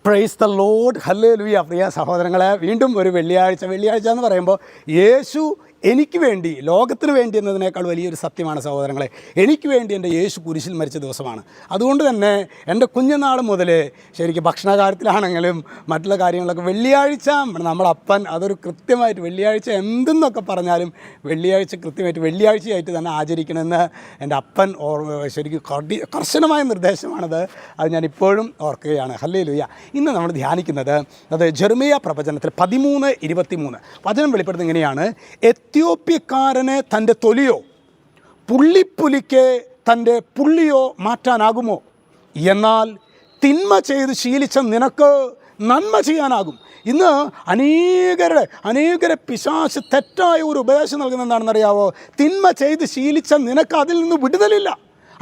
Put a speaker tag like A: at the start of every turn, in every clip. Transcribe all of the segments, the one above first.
A: Price the lord, hallelujah. പ്രിയ സഹോദരങ്ങളെ, വീണ്ടും ഒരു വെള്ളിയാഴ്ച എന്ന് പറയുമ്പോൾ യേശു എനിക്ക് വേണ്ടി, ലോകത്തിന് വേണ്ടി എന്നതിനേക്കാൾ വലിയൊരു സത്യമാണ് സഹോദരങ്ങളെ. എനിക്ക് വേണ്ടി എൻ്റെ യേശു കുരിശിൽ മരിച്ച ദിവസമാണ്. അതുകൊണ്ട് തന്നെ എൻ്റെ കുഞ്ഞുനാൾ മുതൽ ശരിക്കും ഭക്ഷണ കാര്യത്തിലാണെങ്കിലും മറ്റുള്ള കാര്യങ്ങളൊക്കെ വെള്ളിയാഴ്ച നമ്മുടെ അപ്പൻ അതൊരു കൃത്യമായിട്ട് വെള്ളിയാഴ്ച എന്തെന്നൊക്കെ പറഞ്ഞാലും വെള്ളിയാഴ്ച കൃത്യമായിട്ട് വെള്ളിയാഴ്ചയായിട്ട് തന്നെ ആചരിക്കണമെന്ന് എൻ്റെ അപ്പൻ ശരിക്കും കർശനമായ നിർദ്ദേശമാണത്. അത് ഞാൻ ഇപ്പോഴും ഓർക്കുകയാണ്. ഹല്ലേലൂയ. ഇന്ന് നമ്മൾ ധ്യാനിക്കുന്നത് അത് ജെറമിയ പ്രവചനത്തിൽ 13:23 വചനം വെളിപ്പെടുന്നത് ഇങ്ങനെയാണ്: എത്യോപ്യക്കാരന് തൻ്റെ തൊലിയോ പുള്ളിപ്പുലിക്ക് തൻ്റെ പുള്ളിയോ മാറ്റാനാകുമോ? എന്നാൽ തിന്മ ചെയ്ത് ശീലിച്ച നിനക്ക് നന്മ ചെയ്യാനാകും. ഇന്ന് അനേകരെ പിശാച് തെറ്റായ ഒരു ഉപദേശം നൽകുന്നത് എന്താണെന്നറിയാവോ? തിന്മ ചെയ്ത് ശീലിച്ച നിനക്ക് അതിൽ നിന്ന് വിടുതലില്ല.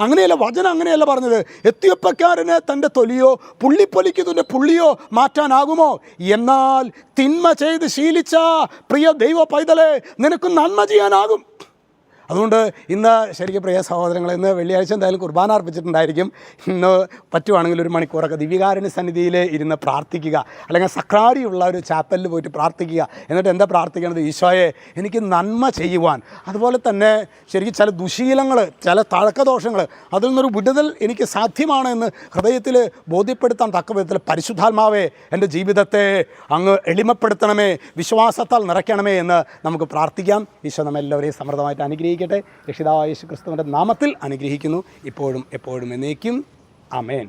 A: അങ്ങനെയല്ല വചനം, അങ്ങനെയല്ല പറഞ്ഞത്. എത്യോപ്യക്കാരന് തൻ്റെ തൊലിയോ പുള്ളിപ്പൊലിക്ക് തൻ്റെ പുള്ളിയോ മാറ്റാനാകുമോ? എന്നാൽ തിന്മ ചെയ്ത് ശീലിച്ച പ്രിയ ദൈവ പൈതലേ, നിനക്ക് നന്മ ചെയ്യാനാകും. അതുകൊണ്ട് ഇന്ന് ശരിക്കും പ്രിയ സഹോദരങ്ങളെ, ഇന്ന് വെള്ളിയാഴ്ച എന്തായാലും കുർബാന അർപ്പിച്ചിട്ടുണ്ടായിരിക്കും. ഇന്ന് പറ്റുവാണെങ്കിൽ ഒരു മണിക്കൂറൊക്കെ ദിവ്യകാരുണ്യ സന്നിധിയിൽ ഇരുന്ന് പ്രാർത്ഥിക്കുക, അല്ലെങ്കിൽ സക്രാരിയുള്ള ഒരു ചാപ്പലിൽ പോയിട്ട് പ്രാർത്ഥിക്കുക. എന്നിട്ട് എന്താ പ്രാർത്ഥിക്കേണ്ടത്? ഈശോയെ, എനിക്ക് നന്മ ചെയ്യുവാൻ, അതുപോലെ തന്നെ ശരിക്കും ചില ദുശീലങ്ങൾ, ചില തഴക്കദോഷങ്ങൾ, അതിൽ നിന്നൊരു വിടുതൽ എനിക്ക് സാധ്യമാണ് എന്ന് ഹൃദയത്തിൽ ബോധ്യപ്പെടുത്താൻ തക്ക വിധത്തിൽ പരിശുദ്ധാത്മാവേ, എൻ്റെ ജീവിതത്തെ അങ്ങ് എളിമപ്പെടുത്തണമേ, വിശ്വാസത്താൽ നിറയ്ക്കണമേ എന്ന് നമുക്ക് പ്രാർത്ഥിക്കാം. ഈശോ നമ്മെല്ലാവരെയും സമൃദ്ധമായിട്ട് അനുഗ്രഹിക്കട്ടെ. രക്ഷിതാവായ യേശു ക്രിസ്തുവിൻ്റെ നാമത്തിൽ അനുഗ്രഹിക്കുന്നു, ഇപ്പോഴും എപ്പോഴും എന്നേക്കും. ആമേൻ.